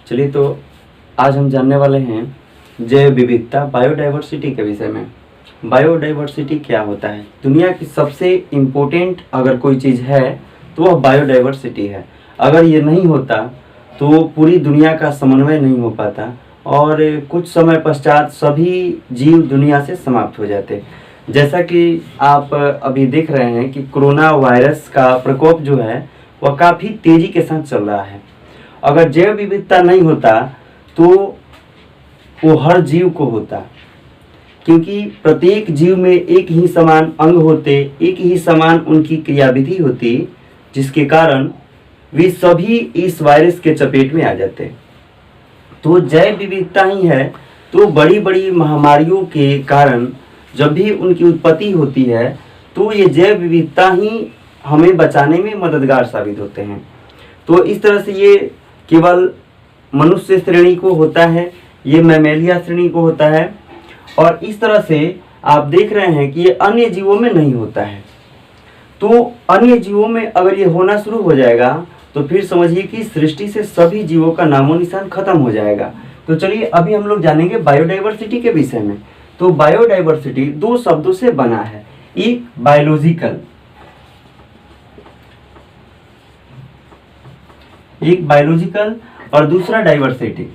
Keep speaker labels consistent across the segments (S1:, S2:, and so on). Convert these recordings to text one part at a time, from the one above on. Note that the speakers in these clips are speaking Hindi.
S1: चलिए तो आज हम जानने वाले हैं जैव विविधता बायोडाइवर्सिटी के विषय में। बायोडाइवर्सिटी क्या होता है? दुनिया की सबसे इम्पोर्टेंट अगर कोई चीज़ है तो वह बायोडाइवर्सिटी है। अगर ये नहीं होता तो पूरी दुनिया का समन्वय नहीं हो पाता और कुछ समय पश्चात सभी जीव दुनिया से समाप्त हो जाते। जैसा कि आप अभी देख रहे हैं कि कोरोना वायरस का प्रकोप जो है वह काफ़ी तेज़ी के साथ चल रहा है। अगर जैव विविधता नहीं होता तो वो हर जीव को होता, क्योंकि प्रत्येक जीव में एक ही समान अंग होते, एक ही समान उनकी क्रियाविधि होती, जिसके कारण वे सभी इस वायरस के चपेट में आ जाते। तो जैव विविधता ही है तो बड़ी बड़ी महामारियों के कारण जब भी उनकी उत्पत्ति होती है तो ये जैव विविधता ही हमें बचाने में मददगार साबित होते हैं। तो इस तरह से ये केवल मनुष्य श्रेणी को होता है, ये मैमेलिया श्रेणी को होता है, और इस तरह से आप देख रहे हैं कि ये अन्य जीवों में नहीं होता है। तो अन्य जीवों में अगर ये होना शुरू हो जाएगा तो फिर समझिए कि सृष्टि से सभी जीवों का नामो निशान खत्म हो जाएगा। तो चलिए अभी हम लोग जानेंगे बायोडाइवर्सिटी के विषय में। तो बायोडाइवर्सिटी दो शब्दों से बना है, एक बायोलॉजिकल, और दूसरा डाइवर्सिटी।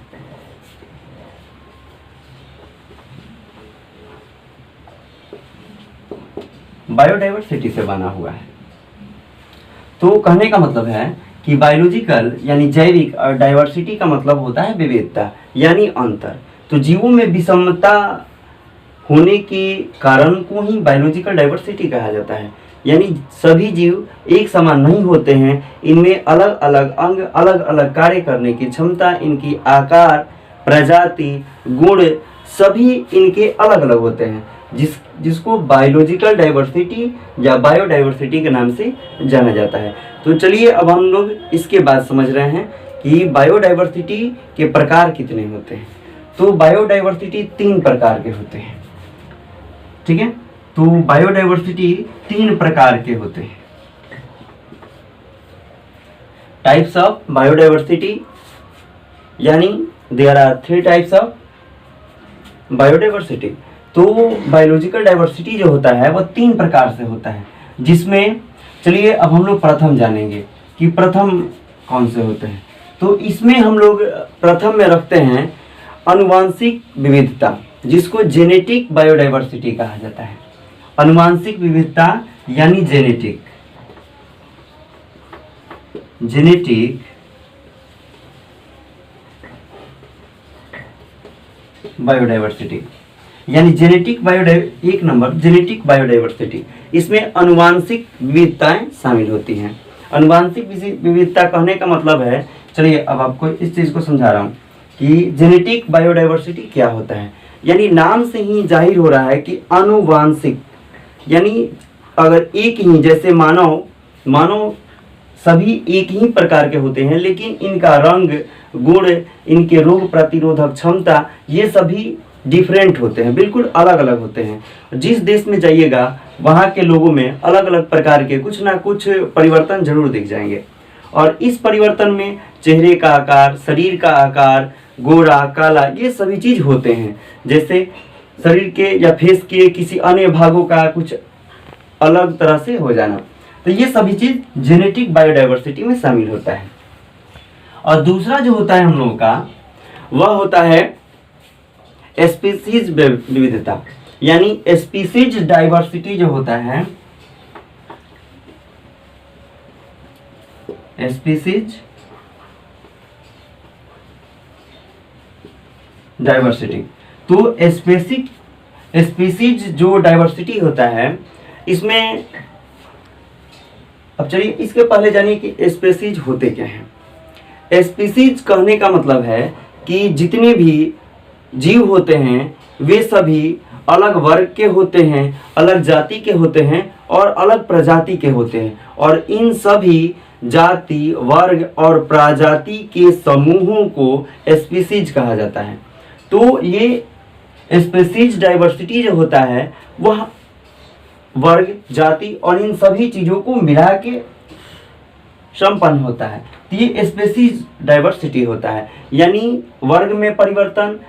S1: बायोडाइवर्सिटी से बना हुआ है। तो कहने का मतलब है कि बायोलॉजिकल यानी जैविक और डाइवर्सिटी का मतलब होता है विविधता यानी अंतर। तो जीवों में विषमता होने के कारण को ही बायोलॉजिकल डाइवर्सिटी कहा जाता है। यानी सभी जीव एक समान नहीं होते हैं, इनमें अलग अलग अंग, अलग अलग कार्य करने की क्षमता, इनकी आकार, प्रजाति, गुण सभी इनके अलग अलग होते हैं, जिसको बायोलॉजिकल डाइवर्सिटी या बायोडाइवर्सिटी के नाम से जाना जाता है। तो चलिए अब हम लोग इसके बाद समझ रहे हैं कि बायोडाइवर्सिटी के प्रकार कितने होते हैं। तो बायोडाइवर्सिटी 3 प्रकार के होते हैं, ठीक है। तो बायोडाइवर्सिटी 3 प्रकार के होते हैं। टाइप्स ऑफ बायोडाइवर्सिटी, यानी there are 3 types of biodiversity. तो बायोलॉजिकल डाइवर्सिटी जो होता है वह 3 प्रकार से होता है, जिसमें चलिए अब हम लोग प्रथम जानेंगे कि प्रथम कौन से होते हैं। तो इसमें हम लोग प्रथम में रखते हैं आनुवांशिक विविधता, जिसको जेनेटिक बायोडाइवर्सिटी कहा जाता है। आनुवांशिक विविधता यानी जेनेटिक बायोडाइवर्सिटी, यानी जेनेटिक बायोडाइवर्सिटी। इसमें आनुवांशिक विविधताएं शामिल होती हैं। आनुवांशिक विविधता कहने का मतलब है, चलिए अब आपको इस चीज को समझा रहा हूं कि जेनेटिक बायोडाइवर्सिटी क्या होता है। यानी नाम से ही जाहिर हो रहा है कि आनुवांशिक, यानी अगर एक ही, जैसे मानव सभी एक ही प्रकार के होते हैं, लेकिन इनका रंग, गुण, इनके रोग प्रतिरोधक क्षमता ये सभी डिफरेंट होते हैं, बिल्कुल अलग अलग होते हैं। जिस देश में जाइएगा वहाँ के लोगों में अलग अलग प्रकार के कुछ ना कुछ परिवर्तन जरूर दिख जाएंगे, और इस परिवर्तन में चेहरे का आकार, शरीर का आकार, गोरा, काला, ये सभी चीज होते हैं। जैसे शरीर के या फेस के किसी अन्य भागों का कुछ अलग तरह से हो जाना, तो ये सभी चीज जेनेटिक बायोडाइवर्सिटी में शामिल होता है। और दूसरा जो होता है हम लोगों का, वह होता है स्पीसीज विविधता, यानी स्पीसीज डाइवर्सिटी जो होता है, स्पीसीज डाइवर्सिटी। तो स्पीसीज जो डाइवर्सिटी होता है, इसमें अब चलिए इसके पहले जानिए कि स्पीसीज होते क्या हैं। स्पीसीज कहने का मतलब है कि जितने भी जीव होते हैं वे सभी अलग वर्ग के होते हैं, अलग जाति के होते हैं और अलग प्रजाति के होते हैं, और इन सभी जाति, वर्ग और प्रजाति के समूहों को स्पीसीज कहा जाता है। तो ये स्पीसीज डाइवर्सिटी जो होता है वह वर्ग, जाति और इन सभी चीजों को मिला के संपन्न होता है। तो ये स्पेसीज डाइवर्सिटी होता है, यानी वर्ग में परिवर्तन,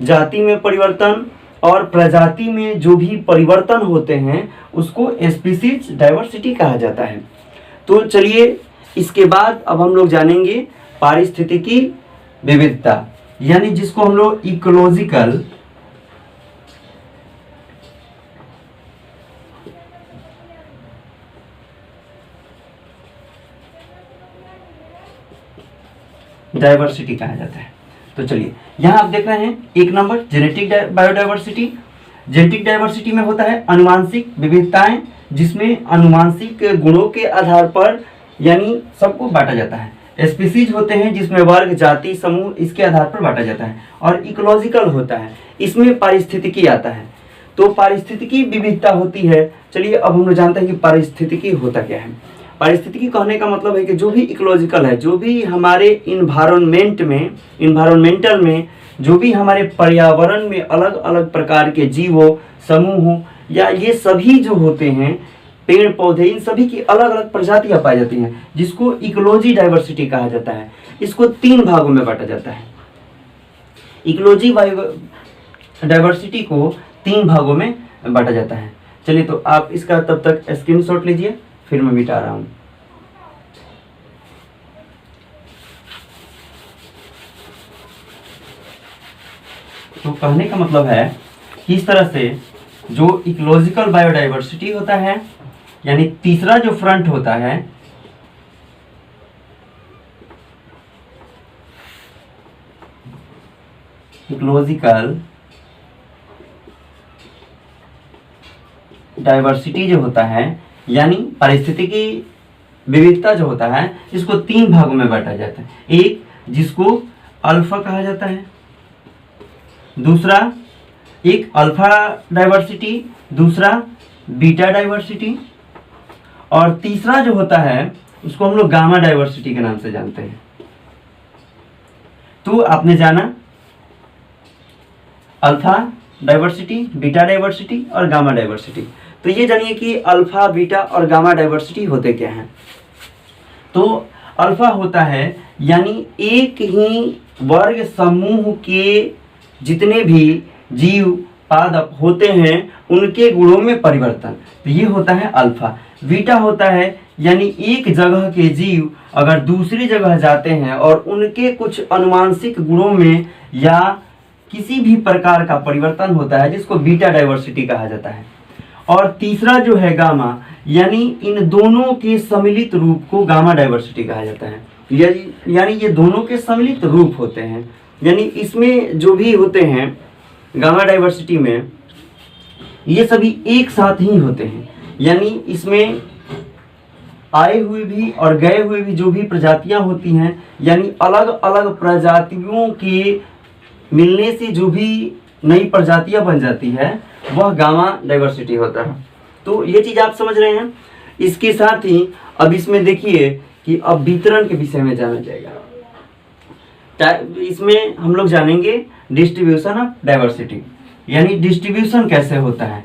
S1: जाति में परिवर्तन और प्रजाति में जो भी परिवर्तन होते हैं उसको स्पीसीज डाइवर्सिटी कहा जाता है। तो चलिए इसके बाद अब हम लोग जानेंगे पारिस्थितिकी विविधता, यानी जिसको हम लोग इकोलॉजिकल डाइवर्सिटी कहा जाता है। तो चलिए यहाँ आप देख रहे हैं 1 number genetic biodiversity. Genetic diversity में होता है अनुवांशिक विविधताएं, जिसमें अनुवांशिक गुणों के आधार पर यानी सबको बांटा जाता है। स्पीसीज होते हैं जिसमें वर्ग, जाति, समूह इसके आधार पर बांटा जाता है। और इकोलॉजिकल होता है, इसमें पारिस्थितिकी आता है। तो पारिस्थितिकी विविधता होती है। चलिए अब हम लोग जानते हैं कि पारिस्थितिकी होता क्या है। पारिस्थितिकी कहने का मतलब है कि जो भी इकोलॉजिकल है, जो भी हमारे इन्वायरमेंटल में जो भी हमारे पर्यावरण में अलग अलग प्रकार के जीव हो, समूह हो, या ये सभी जो होते हैं पेड़ पौधे, इन सभी की अलग अलग प्रजातियां पाई जाती हैं, जिसको इकोलॉजी डाइवर्सिटी कहा जाता है। इसको 3 भागों में बांटा जाता है। इकोलॉजी डाइवर्सिटी को 3 भागों में बांटा जाता है। चलिए तो आप इसका तब तक स्क्रीनशॉट लीजिए, फिर मैं मिटा रहा हूं। तो कहने का मतलब है कि इस तरह से जो इकोलॉजिकल बायोडाइवर्सिटी होता है, यानी तीसरा जो फ्रंट होता है, इकोलॉजिकल डाइवर्सिटी जो होता है, यानी पारिस्थितिकी विविधता जो होता है, इसको 3 भागों में बांटा जाता है। एक जिसको अल्फा कहा जाता है, दूसरा एक अल्फा डाइवर्सिटी, दूसरा बीटा डाइवर्सिटी, और तीसरा जो होता है उसको हम लोग गामा डाइवर्सिटी के नाम से जानते हैं। तो आपने जाना अल्फा डाइवर्सिटी, बीटा डाइवर्सिटी और गामा डाइवर्सिटी। तो ये जानिए कि अल्फा, बीटा और गामा डाइवर्सिटी होते क्या हैं। तो अल्फा होता है यानी एक ही वर्ग समूह के जितने भी जीव पादप होते हैं उनके गुणों में परिवर्तन, तो ये होता है अल्फा। बीटा होता है यानी एक जगह के जीव अगर दूसरी जगह जाते हैं और उनके कुछ अनुवांशिक गुणों में या किसी भी प्रकार का परिवर्तन होता है, जिसको बीटा डाइवर्सिटी कहा जाता है। और तीसरा जो है गामा, यानी इन दोनों के सम्मिलित रूप को गामा डाइवर्सिटी कहा जाता है। यानी ये दोनों के सम्मिलित रूप होते हैं, यानी इसमें जो भी होते हैं गामा डाइवर्सिटी में, ये सभी एक साथ ही होते हैं। यानी इसमें आए हुए भी और गए हुए भी जो भी प्रजातियां होती हैं, यानी अलग अलग प्रजातियों के मिलने से जो भी नई प्रजातियां बन जाती है, वह गामा डाइवर्सिटी होता है। तो ये चीज आप समझ रहे हैं। इसके साथ ही अब इसमें देखिए कि अब वितरण के विषय में जाना जाएगा। इसमें हम लोग जानेंगे डिस्ट्रीब्यूशन ऑफ डाइवर्सिटी, यानी डिस्ट्रीब्यूशन कैसे होता है।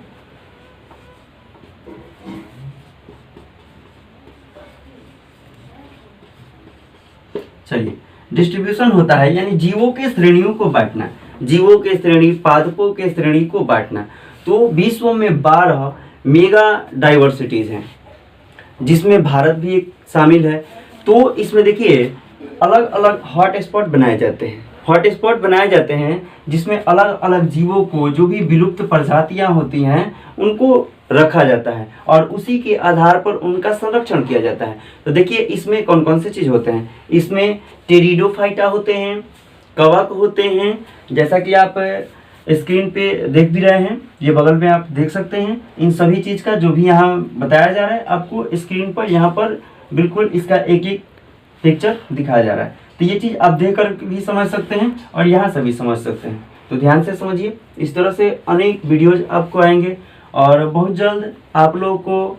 S1: चलिए, डिस्ट्रीब्यूशन होता है यानी जीवों के श्रेणियों को बांटना, जीवों के श्रेणी, पादपों के श्रेणी को बांटना। तो विश्व में 12 मेगा डाइवर्सिटीज हैं, जिसमें भारत भी एक शामिल है। तो इसमें देखिए अलग अलग हॉट स्पॉट बनाए जाते हैं। हॉट स्पॉट बनाए जाते हैं जिसमें अलग अलग जीवों को, जो भी विलुप्त प्रजातियां होती हैं, उनको रखा जाता है और उसी के आधार पर उनका संरक्षण किया जाता है। तो देखिए इसमें कौन कौन से चीज होते हैं। इसमें टेरिडोफाइटा होते हैं, कवक होते हैं, जैसा कि आप स्क्रीन पे देख भी रहे हैं, ये बगल में आप देख सकते हैं। इन सभी चीज का जो भी यहाँ बताया जा रहा है आपको स्क्रीन पर, यहाँ पर बिल्कुल इसका एक एक पिक्चर दिखाया जा रहा है। तो ये चीज आप देख कर भी समझ सकते हैं और यहाँ से भी समझ सकते हैं। तो ध्यान से समझिए। इस तरह से अनेक वीडियोज आपको आएंगे और बहुत जल्द आप लोगों को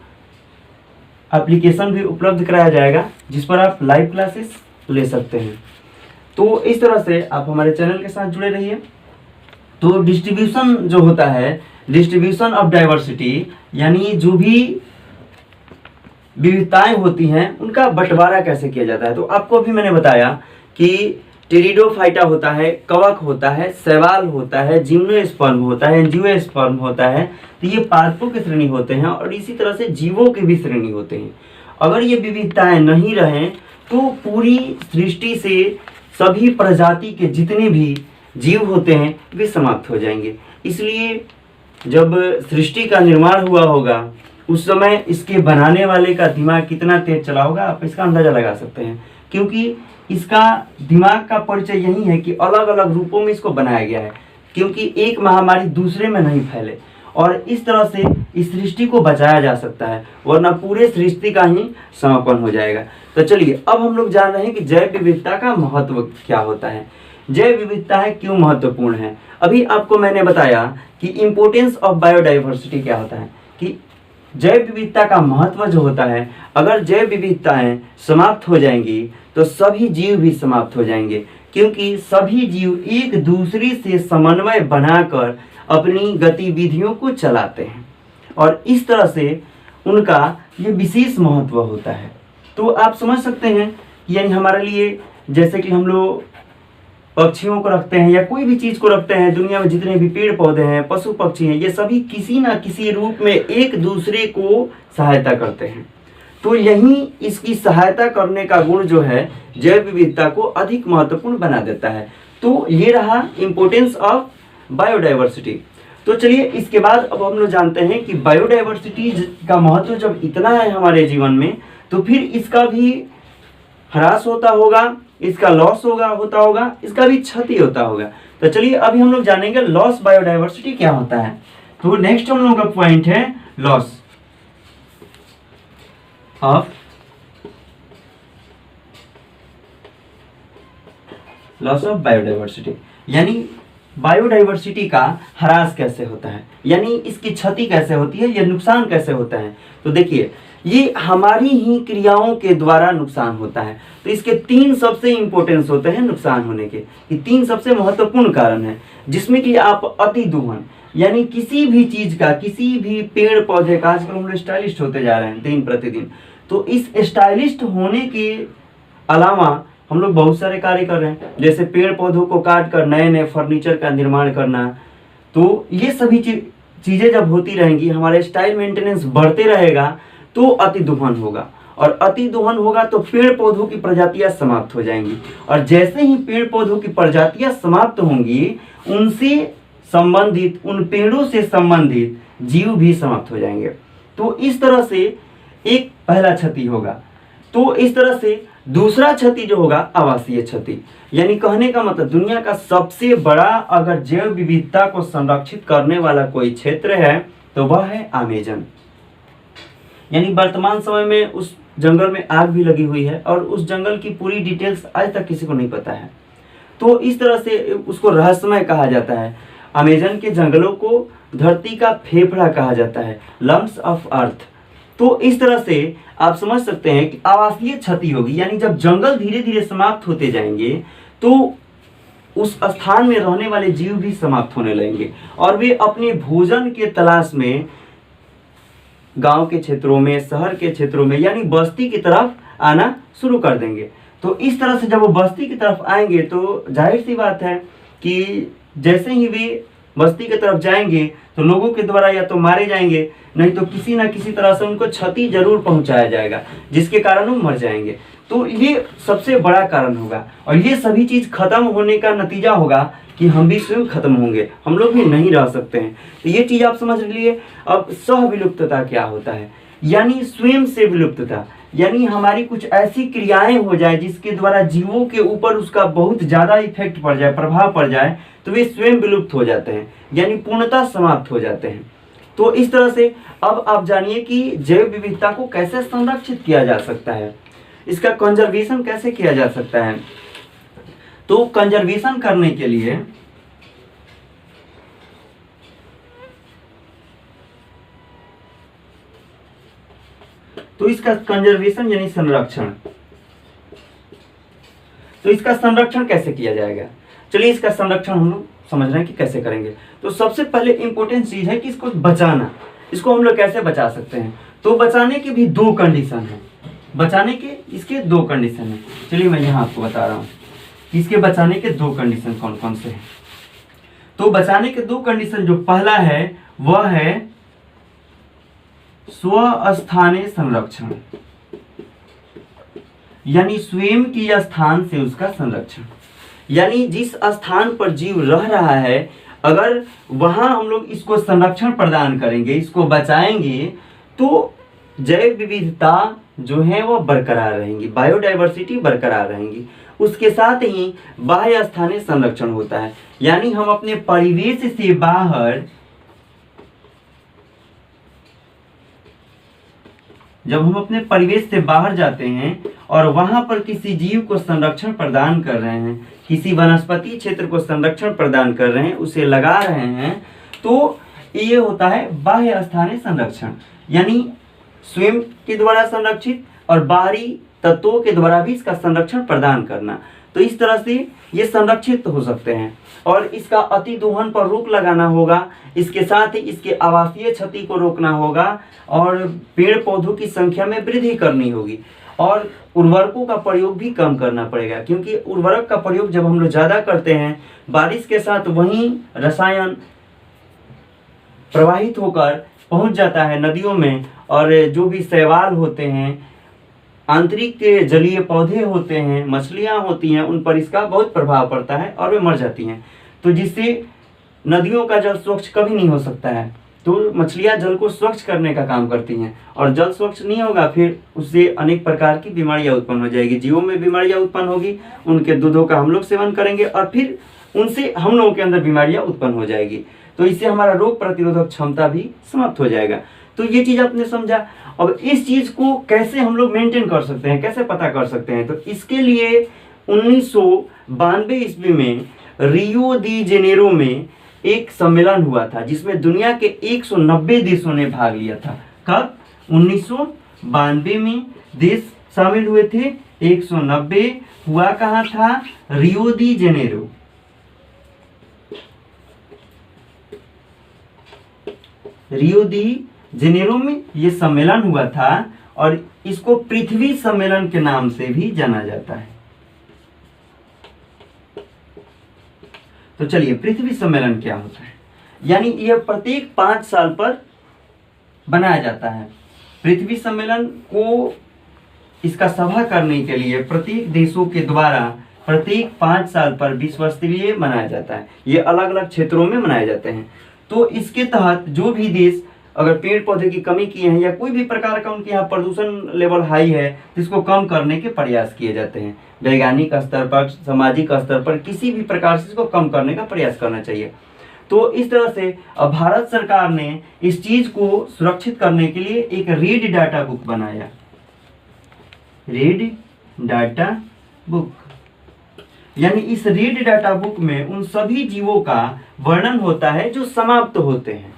S1: एप्लीकेशन भी उपलब्ध कराया जाएगा, जिस पर आप लाइव क्लासेस ले सकते हैं। तो इस तरह से आप हमारे चैनल के साथ जुड़े रहिए। तो डिस्ट्रीब्यूशन जो होता है, डिस्ट्रीब्यूशन ऑफ डाइवर्सिटी, यानी जो भी विविधताएं होती हैं उनका बंटवारा कैसे किया जाता है। तो आपको अभी मैंने बताया कि टेरिडोफाइटा होता है, कवक होता है, शैवाल होता है, जिम्नोस्पर्म होता है, एंजियोस्पर्म होता है। तो ये पादपों की श्रेणी होते हैं और इसी तरह से जीवों की भी श्रेणी होते हैं। अगर ये विविधताएं नहीं रहें तो पूरी सृष्टि से सभी प्रजाति के जितने भी जीव होते हैं वे समाप्त हो जाएंगे। इसलिए जब सृष्टि का निर्माण हुआ होगा उस समय इसके बनाने वाले का दिमाग कितना तेज चला होगा, आप इसका अंदाजा लगा सकते हैं, क्योंकि इसका दिमाग का परिचय यही है कि अलग अलग रूपों में इसको बनाया गया है, क्योंकि एक महामारी दूसरे में नहीं फैले और इस तरह से इस सृष्टि को बचाया जा सकता है, वरना पूरे सृष्टि का ही समापन हो जाएगा। तो चलिए अब हम लोग जान रहे हैं कि जैव विविधता का महत्व क्या होता है, जैव विविधता है क्यों महत्वपूर्ण है। अभी आपको मैंने बताया कि इम्पोर्टेंस ऑफ बायोडाइवर्सिटी क्या होता है, कि जैव विविधता का महत्व जो होता है, अगर जैव विविधताएं समाप्त हो जाएंगी तो सभी जीव भी समाप्त हो जाएंगे, क्योंकि सभी जीव एक दूसरे से समन्वय बनाकर अपनी गतिविधियों को चलाते हैं और इस तरह से उनका ये विशेष महत्व होता है। तो आप समझ सकते हैं कि यानी हमारे लिए जैसे कि हम लोग पक्षियों को रखते हैं या कोई भी चीज़ को रखते हैं, दुनिया में जितने भी पेड़ पौधे हैं, पशु पक्षी हैं, ये सभी किसी ना किसी रूप में एक दूसरे को सहायता करते हैं। तो यही इसकी सहायता करने का गुण जो है जैव विविधता को अधिक महत्वपूर्ण बना देता है। तो ये रहा इम्पोर्टेंस ऑफ बायोडाइवर्सिटी। तो चलिए इसके बाद अब हम लोग जानते हैं कि बायोडाइवर्सिटी का महत्व जब इतना है हमारे जीवन में, तो फिर इसका भी ह्रास होता होगा, इसका लॉस होता होगा, इसका भी क्षति होता होगा। तो चलिए अभी हम लोग जानेंगे लॉस बायोडाइवर्सिटी क्या होता है। तो नेक्स्ट हम लोगों का पॉइंट है लॉस ऑफ बायोडाइवर्सिटी, यानी बायोडाइवर्सिटी का ह्रास कैसे होता है, यानी इसकी क्षति कैसे होती है, या नुकसान कैसे होता है। तो देखिए ये हमारी ही क्रियाओं के द्वारा नुकसान होता है। तो इसके तीन सबसे इंपॉर्टेंस होते हैं नुकसान होने के, ये तीन सबसे महत्वपूर्ण कारण है, जिसमें कि आप अति दोहन, यानी किसी भी चीज का, किसी भी पेड़ पौधे का, आजकल हम लोग स्टाइलिस्ट होते जा रहे हैं दिन प्रतिदिन, तो इस स्टाइलिस्ट होने के अलावा हम लोग बहुत सारे कार्य कर रहे हैं, जैसे पेड़ पौधों को काट कर नए नए फर्नीचर का निर्माण करना। तो ये सभी चीजें जब होती रहेंगी, हमारे स्टाइल मेंटेनेंस बढ़ते रहेगा, तो अति दोहन होगा, और अति दोहन होगा तो पेड़ पौधों की प्रजातियां समाप्त हो जाएंगी, और जैसे ही पेड़ पौधों की प्रजातियां समाप्त होंगी, उनसे संबंधित, उन पेड़ों से संबंधित जीव भी समाप्त हो जाएंगे। तो इस तरह से एक पहला क्षति होगा। तो इस तरह से दूसरा क्षति जो होगा आवासीय क्षति, यानी कहने का मतलब दुनिया का सबसे बड़ा अगर जैव विविधता को संरक्षित करने वाला कोई क्षेत्र है तो वह है अमेजन। यानी वर्तमान समय में उस जंगल में आग भी लगी हुई है और उस जंगल की पूरी डिटेल्स आज तक किसी को नहीं पता है। तो इस तरह से उसको रहस्यमय कहा जाता है। अमेजन के जंगलों को धरती का फेफड़ा कहा जाता है, लंग्स ऑफ अर्थ। तो इस तरह से आप समझ सकते हैं कि आवासीय क्षति होगी, यानी जब जंगल धीरे धीरे समाप्त होते जाएंगे तो उस स्थान में रहने वाले जीव भी समाप्त होने लगेंगे और वे अपने भोजन के तलाश में गांव के क्षेत्रों में, शहर के क्षेत्रों में, यानी बस्ती की तरफ आना शुरू कर देंगे। तो इस तरह से जब वो बस्ती की तरफ आएंगे तो जाहिर सी बात है कि जैसे ही वे बस्ती की तरफ जाएंगे तो लोगों के द्वारा या तो मारे जाएंगे, नहीं तो किसी ना किसी तरह से उनको क्षति जरूर पहुंचाया जाएगा, जिसके कारण वो मर जाएंगे। तो ये सबसे बड़ा कारण होगा और ये सभी चीज खत्म होने का नतीजा होगा कि हम भी स्वयं खत्म होंगे, हम लोग भी नहीं रह सकते हैं। तो ये चीज आप समझ लीजिए। अब सह विलुप्तता क्या होता है, यानी स्वयं से विलुप्तता, यानी हमारी कुछ ऐसी क्रियाएं हो जाए जिसके द्वारा जीवों के ऊपर उसका बहुत ज्यादा इफेक्ट पड़ जाए, प्रभाव पड़ जाए, तो वे स्वयं विलुप्त हो जाते हैं, यानी पूर्णतः समाप्त हो जाते हैं। तो इस तरह से अब आप जानिए कि जैव विविधता को कैसे संरक्षित किया जा सकता है, इसका कंजर्वेशन कैसे किया जा सकता है। तो कंजर्वेशन करने के लिए तो इसका कंजर्वेशन यानी संरक्षण, तो इसका संरक्षण कैसे किया जाएगा। चलिए इसका संरक्षण हम लोग समझ रहे हैं कि कैसे करेंगे। तो सबसे पहले इंपॉर्टेंट चीज है कि इसको बचाना, इसको हम लोग कैसे बचा सकते हैं। तो बचाने के भी दो कंडीशन है, बचाने के इसके दो कंडीशन है। चलिए मैं यहाँ आपको बता रहा हूँ इसके बचाने के दो कंडीशन कौन कौन से हैं। तो बचाने के दो कंडीशन, जो पहला है वह है स्वस्थानीय संरक्षण, यानी स्वयं की स्थान से उसका संरक्षण, यानी जिस स्थान पर जीव रह रहा है अगर वहां हम लोग इसको संरक्षण प्रदान करेंगे, इसको बचाएंगे, तो जैव विविधता जो है वो बरकरार रहेंगी, बायोडाइवर्सिटी बरकरार रहेंगी। उसके साथ ही बाह्य स्थानीय संरक्षण होता है, यानी हम अपने परिवेश से बाहर, जब हम अपने परिवेश से बाहर जाते हैं और वहां पर किसी जीव को संरक्षण प्रदान कर रहे हैं, किसी वनस्पति क्षेत्र को संरक्षण प्रदान कर रहे हैं, उसे लगा रहे हैं, तो ये होता है बाह्य स्थानीय संरक्षण, यानी स्वयं के द्वारा संरक्षित और बाहरी तत्वों के द्वारा भी इसका संरक्षण प्रदान करना। तो इस तरह से ये संरक्षित हो सकते हैं और इसका अति दोहन पर रोक लगाना होगा। इसके साथ ही इसके आवासीय क्षति को रोकना होगा और पेड़ पौधों की संख्या में वृद्धि करनी होगी और उर्वरकों का प्रयोग भी कम करना पड़ेगा, क्योंकि उर्वरक का प्रयोग जब हम लोग ज़्यादा करते हैं, बारिश के साथ वही रसायन प्रवाहित होकर पहुंच जाता है नदियों में, और जो भी शैवाल होते हैं, आंतरिक के जलीय पौधे होते हैं, मछलियां होती हैं, उन पर इसका बहुत प्रभाव पड़ता है और वे मर जाती हैं। तो जिससे नदियों का जल स्वच्छ कभी नहीं हो सकता है। तो मछलियां जल को स्वच्छ करने का काम करती हैं और जल स्वच्छ नहीं होगा फिर उससे अनेक प्रकार की बीमारियां उत्पन्न हो जाएगी, जीवों में बीमारियां उत्पन्न होगी, उनके दूधों का हम लोग सेवन करेंगे और फिर उनसे हम लोगों के अंदर बीमारियां उत्पन्न हो जाएगी। तो इससे हमारा रोग प्रतिरोधक क्षमता भी समाप्त हो जाएगा। तो ये चीज़ आपने समझा। अब इस चीज़ को कैसे हम लोग मेंटेन कर सकते हैं, कैसे पता कर सकते हैं, तो इसके लिए 1992 ईस्वी में रियो दी जेनेरो में एक सम्मेलन हुआ था जिसमें दुनिया के 190 देशों ने भाग लिया था। कब? 1992 में देश शामिल हुए थे 190। हुआ कहाँ था? रियो दी जेनेरो। रियो दी जेनेरो में ये सम्मेलन हुआ था और इसको पृथ्वी सम्मेलन के नाम से भी जाना जाता है। तो चलिए, पृथ्वी सम्मेलन क्या होता है? यानी यह प्रत्येक 5 साल पर बनाया जाता है। पृथ्वी सम्मेलन को इसका सभा करने के लिए प्रत्येक देशों के द्वारा प्रत्येक 5 साल पर विश्व स्तरीय मनाया जाता है। ये अलग अलग क्षेत्रों में मनाए जाते हैं। तो इसके तहत जो भी देश अगर पेड़ पौधे की कमी किए हैं या कोई भी प्रकार का उनके यहाँ प्रदूषण लेवल हाई है, जिसको कम करने के प्रयास किए जाते हैं। वैज्ञानिक स्तर पर, सामाजिक स्तर पर, किसी भी प्रकार से इसको कम करने का प्रयास करना चाहिए। तो इस तरह से अब भारत सरकार ने इस चीज को सुरक्षित करने के लिए एक रेड डाटा बुक बनाया। रेड डाटा बुक, यानी इस रेड डाटा बुक में उन सभी जीवों का वर्णन होता है जो समाप्त होते हैं,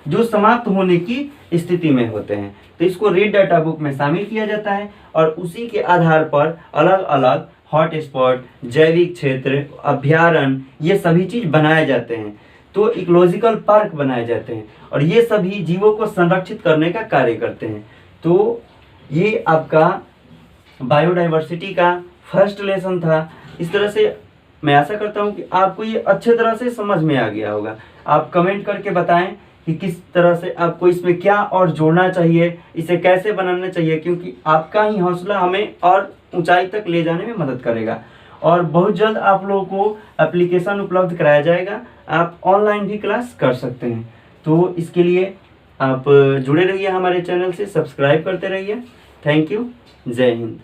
S1: जो समाप्त होने की स्थिति में होते हैं। तो इसको रेड डाटा बुक में शामिल किया जाता है और उसी के आधार पर अलग अलग हॉट स्पॉट, जैविक क्षेत्र, अभ्यारण्य, ये सभी चीज बनाए जाते हैं। तो इकोलॉजिकल पार्क बनाए जाते हैं और ये सभी जीवों को संरक्षित करने का कार्य करते हैं। तो ये आपका बायोडाइवर्सिटी का फर्स्ट लेसन था। इस तरह से मैं आशा करता हूँ कि आपको ये अच्छे तरह से समझ में आ गया होगा। आप कमेंट करके बताएं कि किस तरह से आपको इसमें क्या और जोड़ना चाहिए, इसे कैसे बनाना चाहिए, क्योंकि आपका ही हौसला हमें और ऊंचाई तक ले जाने में मदद करेगा। और बहुत जल्द आप लोगों को एप्लीकेशन उपलब्ध कराया जाएगा, आप ऑनलाइन भी क्लास कर सकते हैं। तो इसके लिए आप जुड़े रहिए हमारे चैनल से, सब्सक्राइब करते रहिए। Thank you. जय हिंद।